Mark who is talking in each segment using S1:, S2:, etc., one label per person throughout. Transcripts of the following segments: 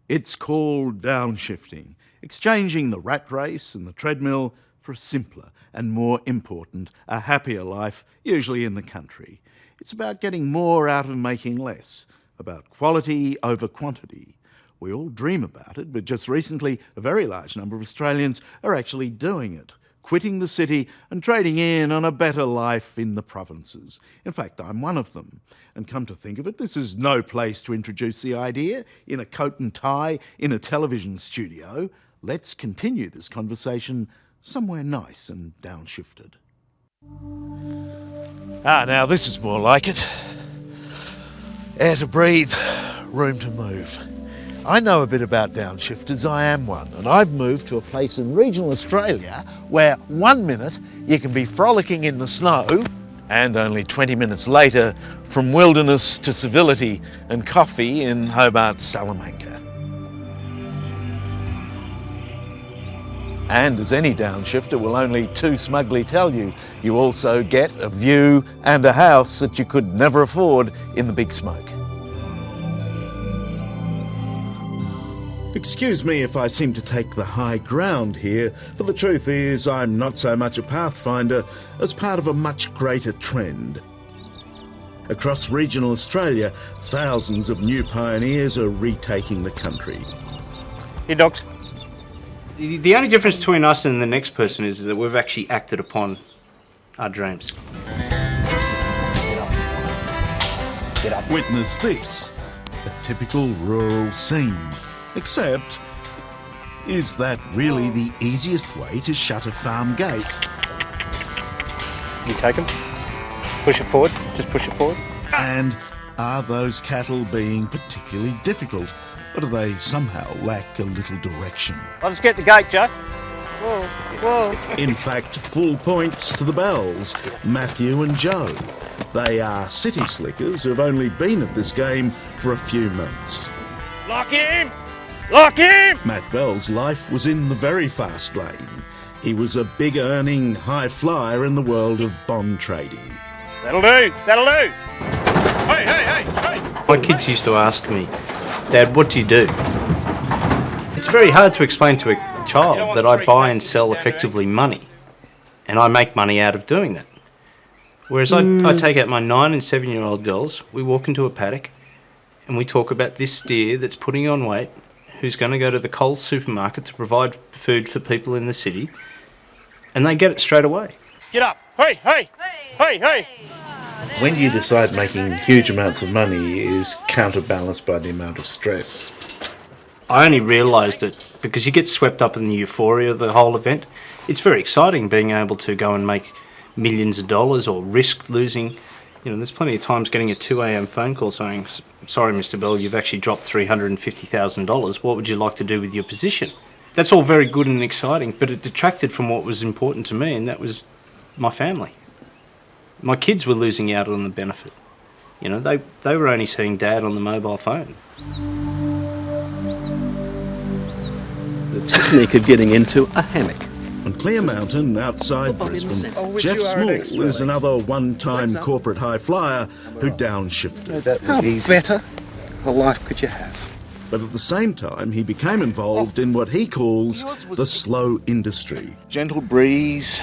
S1: It's called downshifting, exchanging the rat race and the treadmill for a simpler and more important, a happier life, usually in the country. It's about getting more out of making less, about quality over quantity. We all dream about it, but just recently a very large number of Australians are actually doing it, quitting the city and trading in on a better life in the provinces. In fact, I'm one of them. And come to think of it, this is no place to introduce the idea in a coat and tie in a television studio. Let's continue this conversation somewhere nice and downshifted. Now this is more like it. Air to breathe, room to move. I know a bit about downshifters, I am one, and I've moved to a place in regional Australia where 1 minute you can be frolicking in the snow and only 20 minutes later from wilderness to civility and coffee in Hobart's Salamanca. And as any downshifter will only too smugly tell you, you also get a view and a house that you could never afford in the big smoke. Excuse me if I seem to take the high ground here, for the truth is I'm not so much a pathfinder as part of a much greater trend. Across regional Australia, thousands of new pioneers are retaking the country.
S2: Hey, Docs. The only difference between us and the next person is that we've actually acted upon our dreams. Get up.
S1: Witness this, a typical rural scene. Except, is that really the easiest way to shut a farm gate?
S2: You take them, push it forward, just push it forward.
S1: And are those cattle being particularly difficult? Or do they somehow lack a little direction?
S2: I'll just get the gate, Joe.
S3: Whoa, whoa.
S1: In fact, full points to the bells, Matthew and Joe. They are city slickers who've only been at this game for a few months.
S2: Lock him! Lock him!
S1: Matt Bell's life was in the very fast lane. He was a big earning high flyer in the world of bond trading.
S2: That'll do, that'll do. Hey, hey, hey, hey. My kids used to ask me, Dad, what do you do? It's very hard to explain to a child that I buy and sell effectively money, and I make money out of doing that. Whereas I take out my 9 and 7-year-old girls, we walk into a paddock, and we talk about this steer that's putting on weight, who's going to go to the Coles supermarket to provide food for people in the city, and they get it straight away. Get up! Hey, hey! Hey, hey!
S1: When you decide making huge amounts of money is counterbalanced by the amount of stress.
S2: I only realised it because you get swept up in the euphoria of the whole event. It's very exciting being able to go and make millions of dollars or risk losing. You know, there's plenty of times getting a 2 a.m. phone call saying, sorry, Mr. Bell, you've actually dropped $350,000. What would you like to do with your position? That's all very good and exciting, but it detracted from what was important to me, and that was my family. My kids were losing out on the benefit. You know, they were only seeing Dad on the mobile phone.
S4: The technique of getting into a hammock.
S1: On Clear Mountain, outside Brisbane, Jeff Small is another one-time corporate high flyer who downshifted.
S4: How better a life could you have?
S1: But at the same time, he became involved in what he calls the slow industry. Gentle breeze,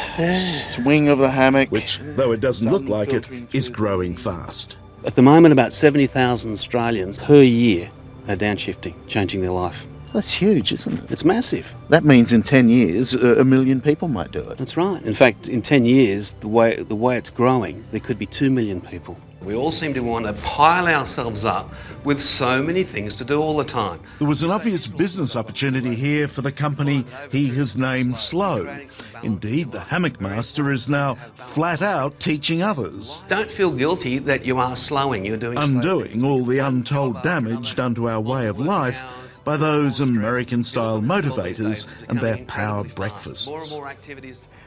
S1: swing of the hammock, which, though it doesn't look like it, is growing fast.
S4: At the moment, about 70,000 Australians per year are downshifting, changing their life.
S1: That's huge, isn't it?
S4: It's massive.
S1: That means in 10 years, 1 million people might do it.
S4: That's right. In fact, in 10 years, the way it's growing, there could be 2 million people.
S5: We all seem to want to pile ourselves up with so many things to do all the time.
S1: There was an obvious business opportunity here for the company he has named Slow. Indeed, the hammock master is now flat out teaching others.
S5: Don't feel guilty that you are slowing, you're doing
S1: undoing all the untold damage done to our way of life by those American-style motivators and their powered breakfasts.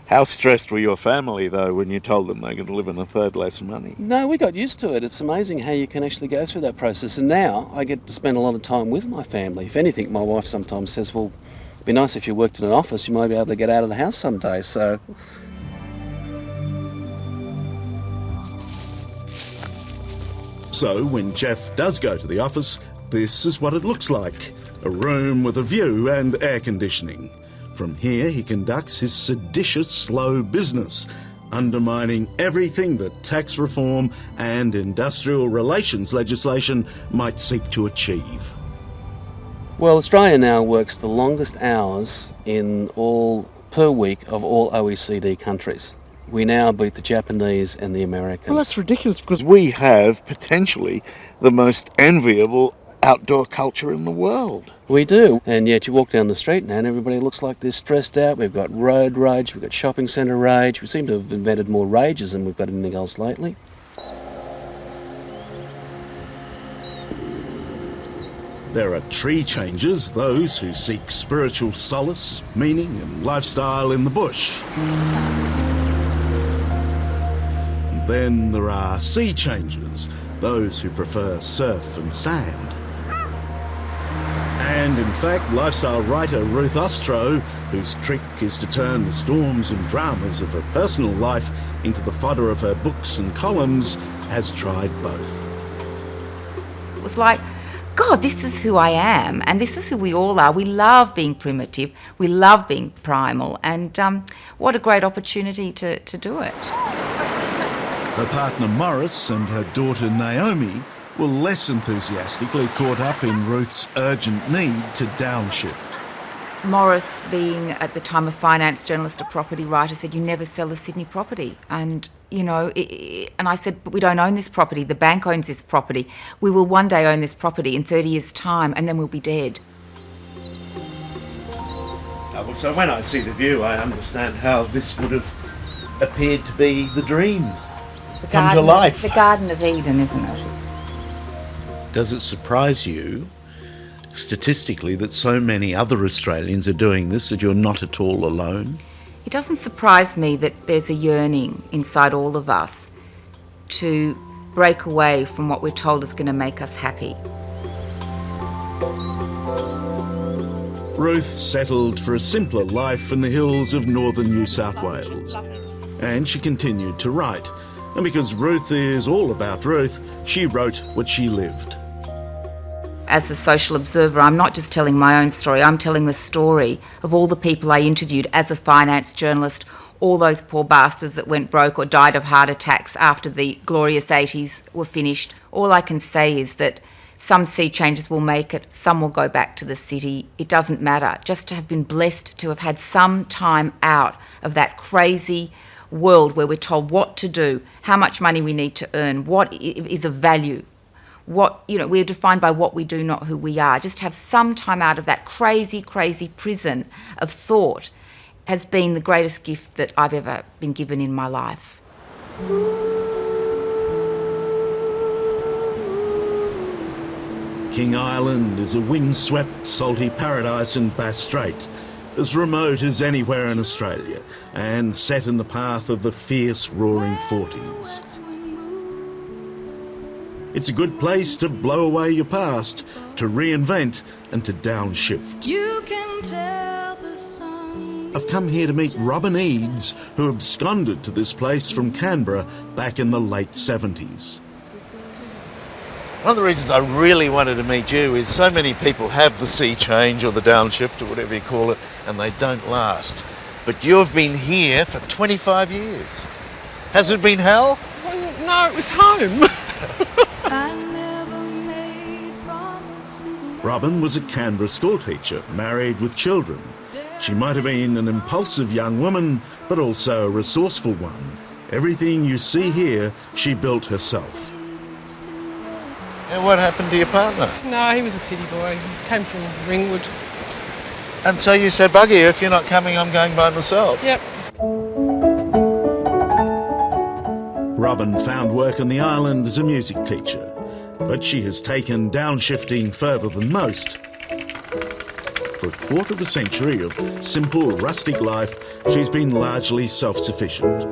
S1: How stressed were your family, though, when you told them they were going to live on a third less money?
S4: No, we got used to it. It's amazing how you can actually go through that process. And now I get to spend a lot of time with my family. If anything, my wife sometimes says, well, it'd be nice if you worked in an office, you might be able to get out of the house someday. So when Jeff does go to the office, this is what it looks like.
S1: a room with a view and air conditioning. From here he conducts his seditious slow business, undermining everything that tax reform and industrial relations legislation might seek to achieve.
S4: Well, Australia now works the longest hours per week of all OECD countries. We now beat the Japanese and the Americans.
S1: Well, that's ridiculous because we have potentially the most enviable outdoor culture in the world.
S4: We do, and yet you walk down the street now and everybody looks like they're stressed out. We've got road rage, we've got shopping centre rage. We seem to have invented more rages than we've got anything else lately.
S1: There are tree changers, those who seek spiritual solace, meaning and lifestyle in the bush. And then there are sea changers, those who prefer surf and sand. And in fact, lifestyle writer Ruth Ostro, whose trick is to turn the storms and dramas of her personal life into the fodder of her books and columns, has tried both.
S6: It was like, God, this is who I am, and this is who we all are. We love being primitive, we love being primal, and what a great opportunity to do it.
S1: Her partner Morris and her daughter Naomi were less enthusiastically caught up in Ruth's urgent need to downshift.
S6: Morris, being at the time a finance journalist, a property writer, said, you never sell a Sydney property. And, you know, and I said, but we don't own this property. The bank owns this property. We will one day own this property in 30 years' time, and then we'll be dead.
S1: Well, so when I see the view, I understand how this would have appeared to be the dream come to life.
S6: The Garden of Eden, isn't it?
S1: Does it surprise you, statistically, that so many other Australians are doing this, that you're not at all alone?
S6: It doesn't surprise me that there's a yearning inside all of us to break away from what we're told is going to make us happy.
S1: Ruth settled for a simpler life in the hills of northern New South Wales. And she continued to write. And because Ruth is all about Ruth, she wrote what she lived.
S6: As a social observer, I'm not just telling my own story, I'm telling the story of all the people I interviewed as a finance journalist, all those poor bastards that went broke or died of heart attacks after the glorious 80s were finished. All I can say is that some sea changers will make it, some will go back to the city. It doesn't matter. Just to have been blessed to have had some time out of that crazy world where we're told what to do, how much money we need to earn, what is of value. What, you know, we're defined by what we do, not who we are. Just to have some time out of that crazy, crazy prison of thought has been the greatest gift that I've ever been given in my life.
S1: King Island is a windswept, salty paradise in Bass Strait, as remote as anywhere in Australia, and set in the path of the fierce, roaring 40s. It's a good place to blow away your past, to reinvent and to downshift.
S7: You can tell the sun.
S1: I've come here to meet Robin Eads, who absconded to this place from Canberra back in the late 70s.
S8: One of the reasons I really wanted to meet you is so many people have the sea change or the downshift or whatever you call it, and they don't last. But you've been here for 25 years. Has it been hell?
S9: No, it was home.
S7: I never made promises.
S1: Robin was a Canberra schoolteacher, married with children. She might have been an impulsive young woman, but also a resourceful one. Everything you see here, she built herself.
S8: And what happened to your partner?
S9: No, he was a city boy. He came from Ringwood.
S8: And so you said, bugger you, if you're not coming, I'm going by myself.
S9: Yep.
S1: Robin found work on the island as a music teacher, but she has taken downshifting further than most. For a quarter of a century of simple, rustic life, she's been largely self-sufficient.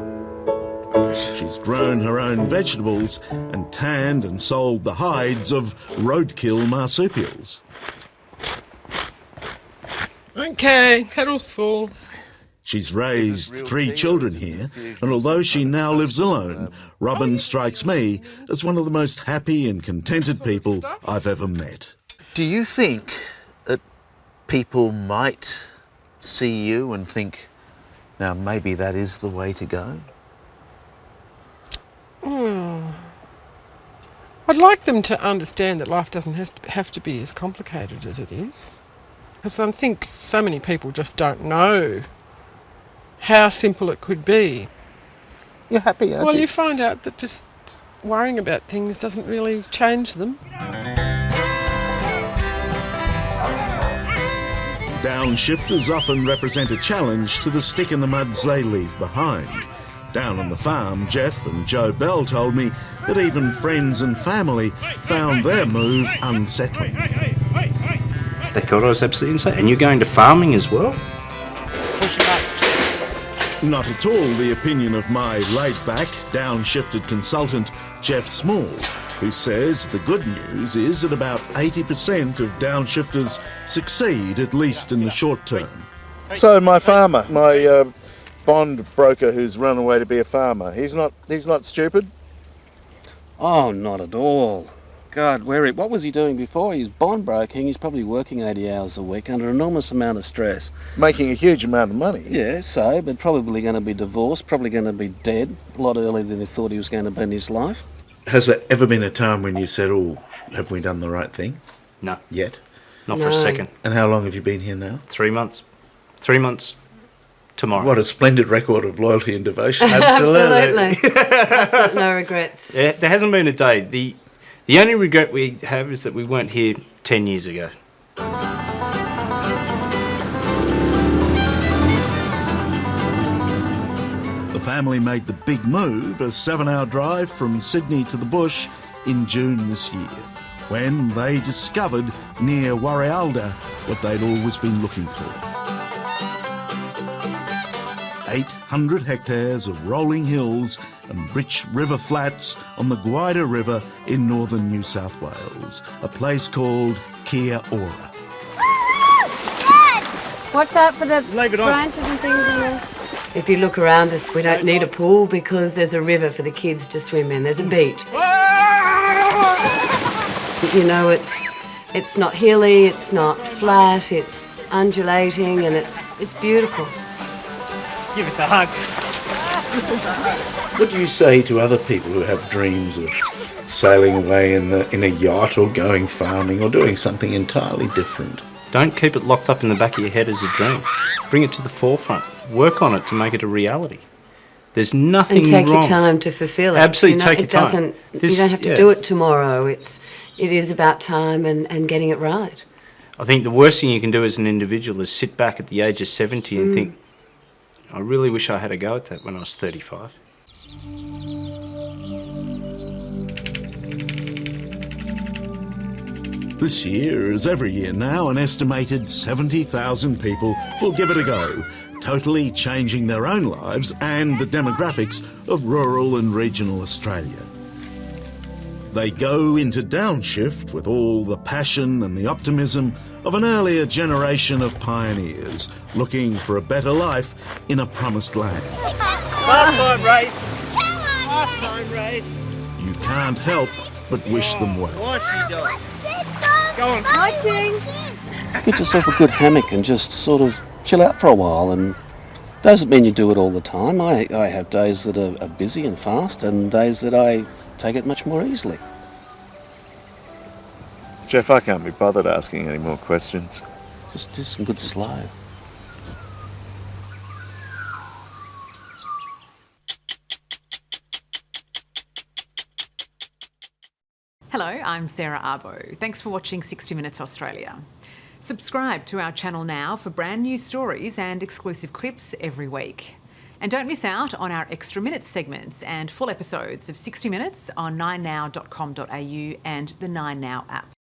S1: She's grown her own vegetables and tanned and sold the hides of roadkill marsupials.
S9: Okay, kettle's full.
S1: She's raised 3 children here, and although she now lives alone, Robin strikes me as one of the most happy and contented people I've ever met.
S8: Do you think that people might see you and think, now maybe that is the way to go?
S9: I'd like them to understand that life doesn't have to be as complicated as it is. Because I think so many people just don't know how simple it could be.
S8: You're happy, aren't
S9: Well,
S8: you?
S9: you find out that just worrying about things doesn't really change them.
S1: Downshifters often represent a challenge to the stick in the muds they leave behind. Down on the farm, Jeff and Joe Bell told me that even friends and family found their move unsettling.
S2: They thought I was absolutely insane. And you're going to farming as well?
S1: Not at all the opinion of my laid-back, downshifted consultant, Jeff Small, who says the good news is that about 80% of downshifters succeed, at least in the short term.
S8: So my farmer, my bond broker who's run away to be a farmer, he's not stupid?
S4: Oh, not at all. God, what was he doing before? He's bond broking. He's probably working 80 hours a week under an enormous amount of stress.
S8: Making a huge amount of money.
S4: Yeah, so, but probably going to be divorced, probably going to be dead a lot earlier than he thought he was going to be in his life.
S1: Has there ever been a time when you said, oh, have we done the right thing?
S2: No,
S1: Yet?
S2: not for a second.
S1: And how long have you been here now?
S2: 3 months. 3 months tomorrow.
S1: What a splendid record of loyalty and devotion.
S10: Absolutely. Absolutely no regrets.
S2: Yeah, there hasn't been a day. The only regret we have is that we weren't here 10 years ago.
S1: The family made the big move, a 7-hour drive from Sydney to the bush, in June this year, when they discovered near Warrialda what they'd always been looking for. 800 hectares of rolling hills and rich river flats on the Gwydir River in northern New South Wales, a place called Kia Ora.
S10: Watch out for the branches and things in there. If you look around us, we don't need a pool because there's a river for the kids to swim in. There's a beach. You know, it's not hilly, it's not flat, it's undulating, and it's beautiful.
S2: Give us a hug.
S1: What do you say to other people who have dreams of sailing away in a yacht or going farming or doing something entirely different?
S2: Don't keep it locked up in the back of your head as a dream. Bring it to the forefront. Work on it to make it a reality. There's nothing
S10: And take
S2: wrong.
S10: your time to fulfil it.
S2: Absolutely,
S10: You know,
S2: take your time.
S10: You don't have to do it tomorrow. It is about time and getting it right.
S2: I think the worst thing you can do as an individual is sit back at the age of 70 and think, I really wish I had a go at that when I was 35.
S1: This year, as every year now, an estimated 70,000 people will give it a go, totally changing their own lives and the demographics of rural and regional Australia. They go into downshift with all the passion and the optimism of an earlier generation of pioneers looking for a better life in a promised land.
S2: Last time race. Last time race.
S1: You can't help but wish them well.
S2: Go on.
S4: Get yourself a good hammock and just sort of chill out for a while, and doesn't mean you do it all the time. I have days that are busy and fast and days that I take it much more easily.
S8: Jeff, I can't be bothered asking any more questions.
S4: Just do some good slow.
S11: Hello, I'm Sarah Abo. Thanks for watching 60 Minutes Australia. Subscribe to our channel now for brand new stories and exclusive clips every week. And don't miss out on our Extra Minutes segments and full episodes of 60 Minutes on 9now.com.au and the 9Now app.